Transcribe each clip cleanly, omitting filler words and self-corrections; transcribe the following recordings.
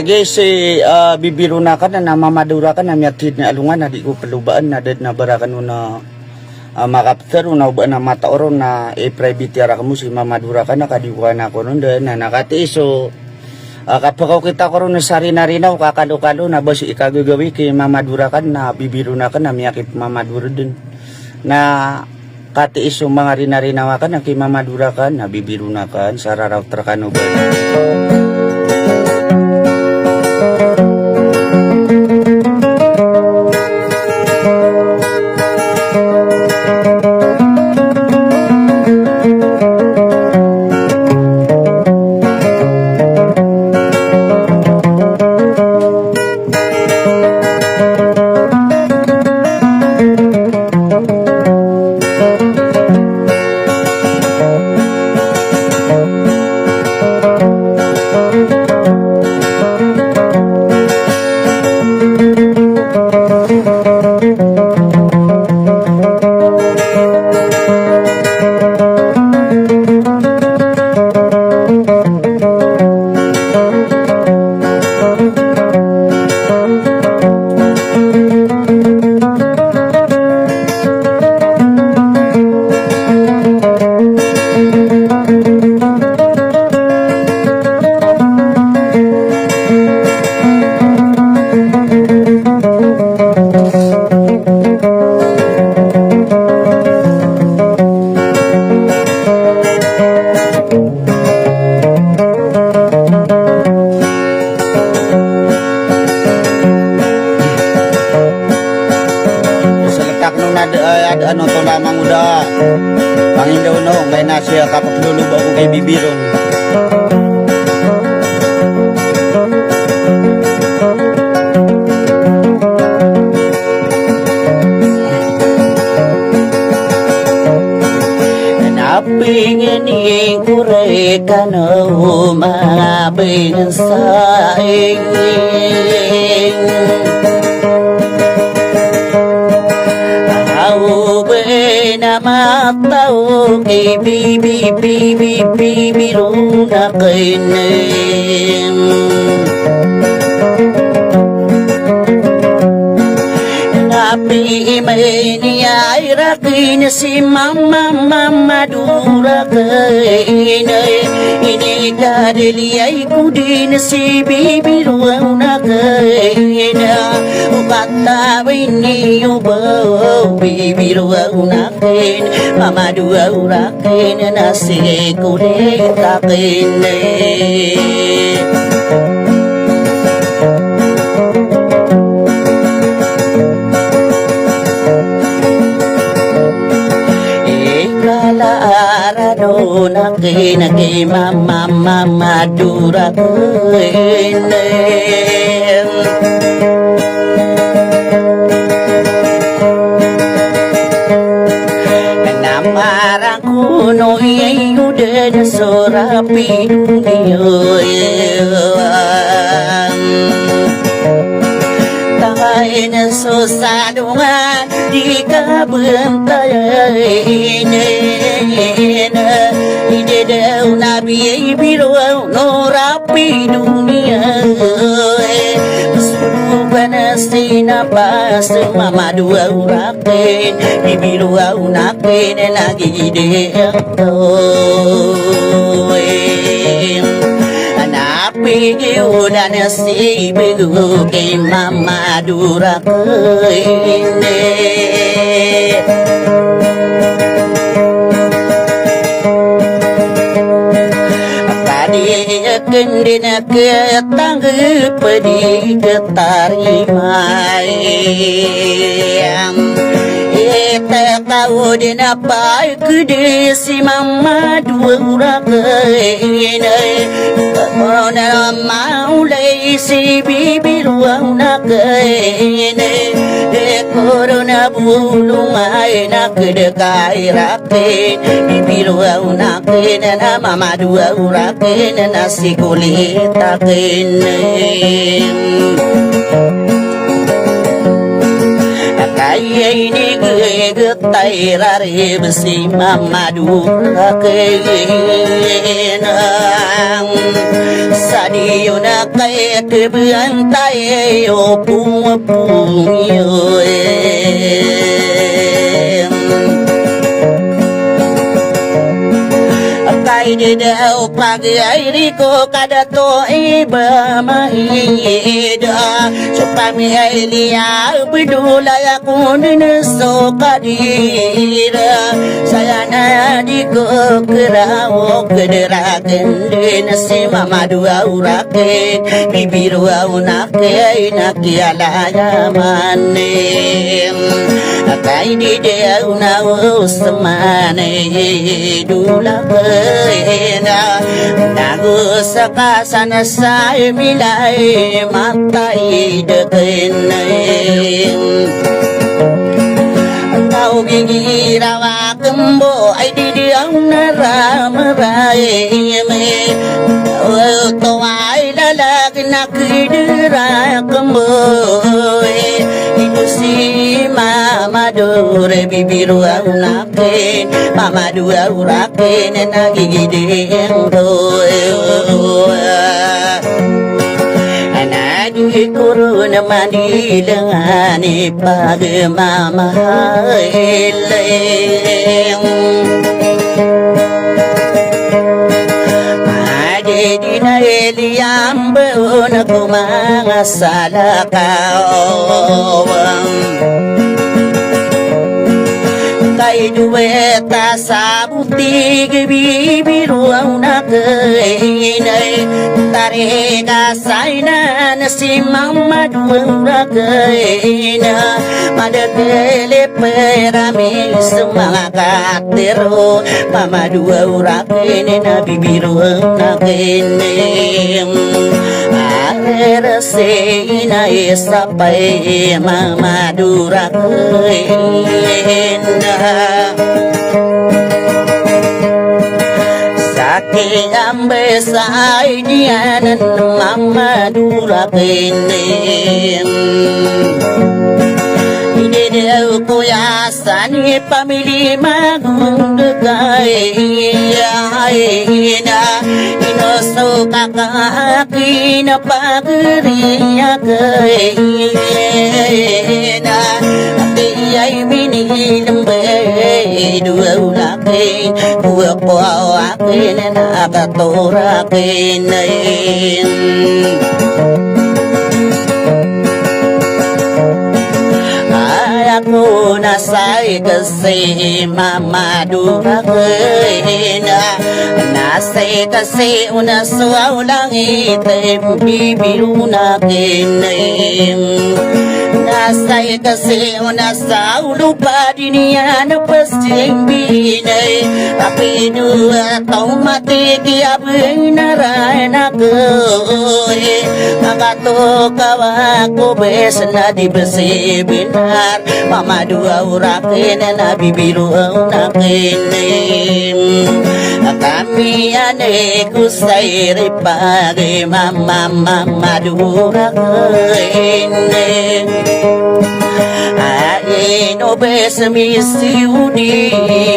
Guys, bibiro na ka na mamadura ka na miyakid na alungan na di ko palubaan na dahil na barakan mo na makapter na uba na mataoron na private yara ka mo si mamadura ka na kadiwa na ako nun dahil na nakatiis. So kapag kita ko rin na sari na rinaw kakalo-kalo na ba si ikagagawi kay mamadura ka na bibiro na ka na miyakit mamadura din na katiis yung mga rinarinawa ka na kay mamadura ka na bibiro na ka sa raraw trakano ba. Ano to lamang uda Panginoon no kay nasya kapaglulub ako kay bibiron napingin ing kuray ka na umabing sa na matao kay bibiro na kainin napi may niya ay rakin si mama madura kainay inikadili ay kudin si bibiro na kaina ubatawin niyo ba bibiro nakin mamadura rakin nasi kudin takin arado nakin kay mama madura kainin namarang kuno iyayudan sorapi dunia takain susadungan di kabantayan hindi daw nabi biro no rapi dunia suruban na sinapas mamadua urakin ibiro nakin lagi dito Pigiudan si bigu kay mamadura kaine Kendi nak ketangga pedi ketarimai Ita tahu din apa kede si mama dua orang kaina Corona maulay si bibi ruang nak kaina Corona bulung ay nak dekai rakin Bibi ruang nak kaina na mama dua orang kaina nasi kulit takin ini getai rare besi mamadu rakenang sadiuna kaya kebantai opung yo kai de dau pagi airi ko kada to iba mahida supami ailia bidula ya kunine so kadira saya na di ko kerao kedera gende nasi mama dua urake bibiru aunake inaki alaya manem kai de dau na usmane dula nago sakasana sai milai matai dekenai kau gigi rawa kembo ai di diang nara merai me to ai lalag nak dira kembo itu si mama dore bibiru anake mama dua urake nena gigi dengdo Anadi kurun mandi lengani pagi mama eleng Ade dina eliam beuna kumanga salakau kai dueta sabuti bibiru auna keinai tare ka saina nasi mama dua keina madele perami semangat teru mama dua urakene na bibiru auna keinem seina isapai mama dura keina saking ambe sai dianan mama dura keinem Ide ko yasani pamili magundagay ina inoso kakaki na pagriya kayina ay minilambe dua ulakin dua ko akin na katurakin aku nasai kasi mama dura keina nasai kasi una suau langit bibiru na kenim nasai kasi una sau lupa dunia na pasting binay tapi dua tau mati kia benarai na koe makato kawaku besna di besi benar mama dua urakin na bibiru na kenim kami ane kusairi pagi mama dua kenim no besmi siudi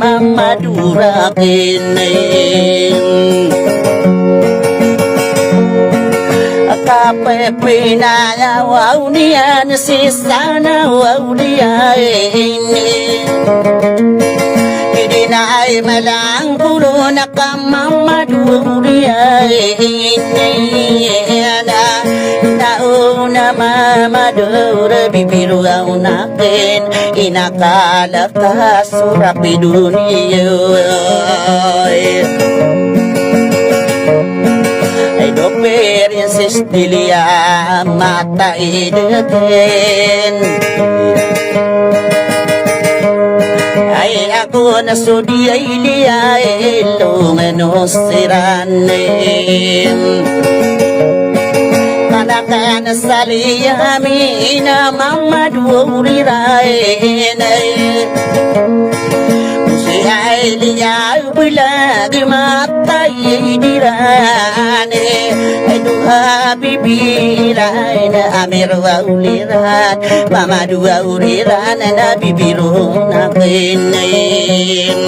mama dura kenim kapepe na waunian sisana waudia ini idinai malang puro na kamama duria ini nauna mama dura bibiru aunaken inakalata surapi dunia doper insistilia mata ideken ay ako na sudia ilia ilungano siranem kanakan saliyami na mama duuriraen ay liya bulag mata idirane ay habibi laina amiru auliran mama dua uriran na bibiru na kinin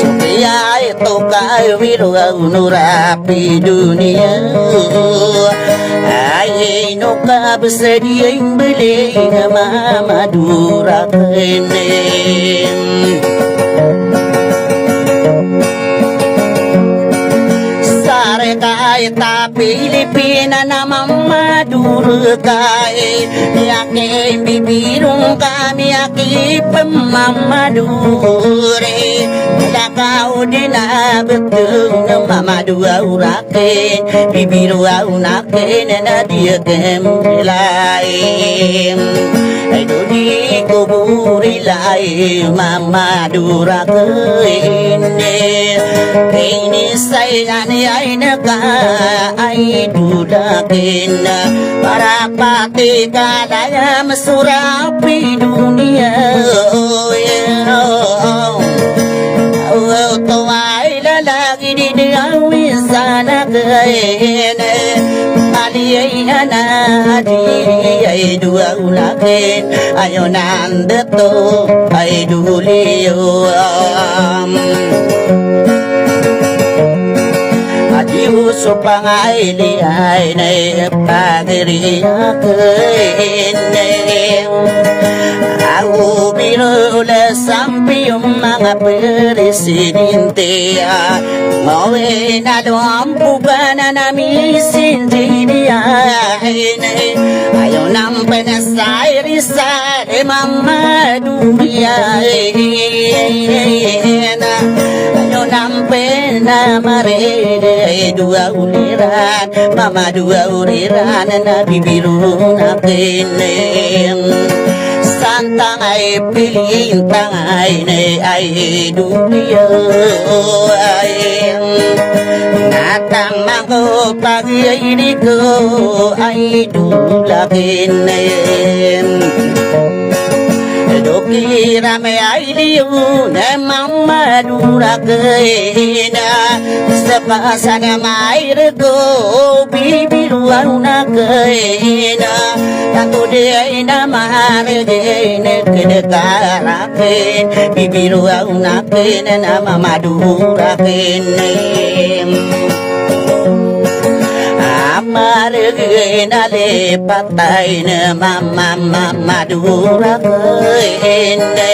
supaya itu kayu biru nurapi dunia ay nuka bersedia beli mama dura kinin Kay tapi Pilipina na mamadur kay yakin bibirong kami aki pemamadure lakau din na betul na mamadua urakin bibiru aunakin na dia kemlaim ay dudi kuburi lai mamadura kini ini saya ni ay ay dudakin para pati kalaya mesurapi dunia tuai lalagi di diawi sana kene aliyana di ay dua ulakin ayo nandeto ay duliyo supang ay lihay na pagiriyakin ako binula sampi yung mga presidente ngawin na doon po ba na namisin diniyahin ayaw nang panasay risa mama duriyahin ayaw nang penamare dua uliran mama dua uliran na bibiru na kinin santang ay piling tangay na ay dunia ay natang ako pag-iini ko ay dulakin Dokira me ay liyo na mamadura kena sepasa na mairgo bibiruan na kena tanto de na marge ne kedekaraken bibiruan na kena na mamadura kena margena le patay na mama dura kene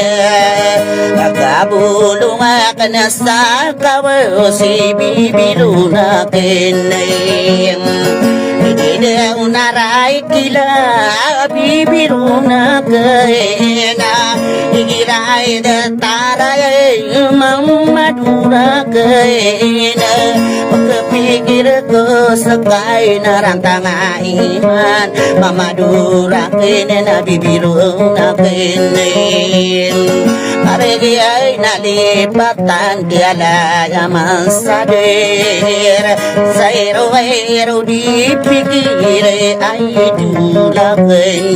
agabulong akana sa kawo si bibiru na kene Ida unaray kila bibiru na kena igiray da taray mamadura kena pagkapikir ko sakay na rantang iman mamadura kena na bibiru na kena paregi ay nalipatan kiala yaman sadir sayro dipikir ay dulakenin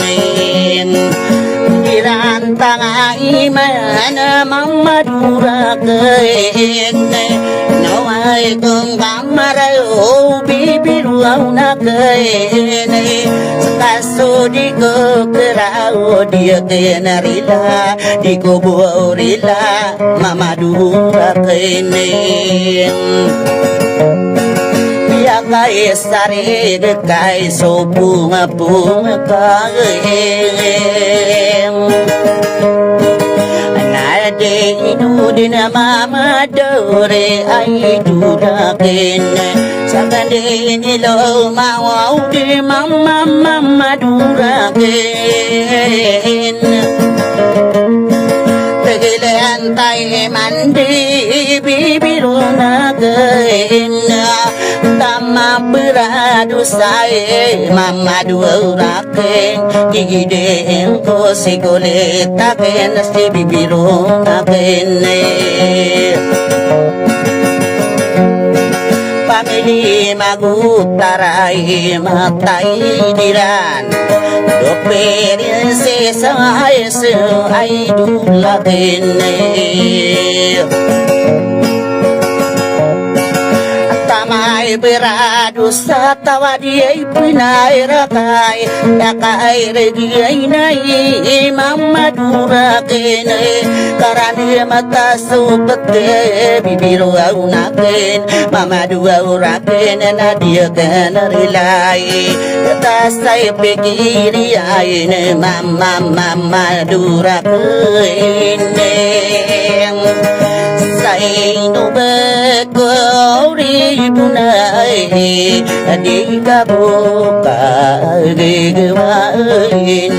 dirantang iman mamadura kene naway kong kamarayo bibiru na kene sakaso di ko kerao dia kenarila di ko buurila mamadura kene kay sari kay so bunga kay nade inudin mama dore ay dudakin sakande nilo mawau di mama durakin Tegilan tay mandi bibiru na kena tama beradu say mama dua raken gigideen ko si kulita kena si bibiru na kene pamili magutaray matay diran doperin si ay dulakin tamay beradu sa tawa di ay pinairakay Nakay regi ay nai mamadura kene Karani mata supete bibiro au nakin Mamadua urakin na dia kena rilai Tasay pikiri ay ne mamadura kene Say no beko punai di kabuka di gewain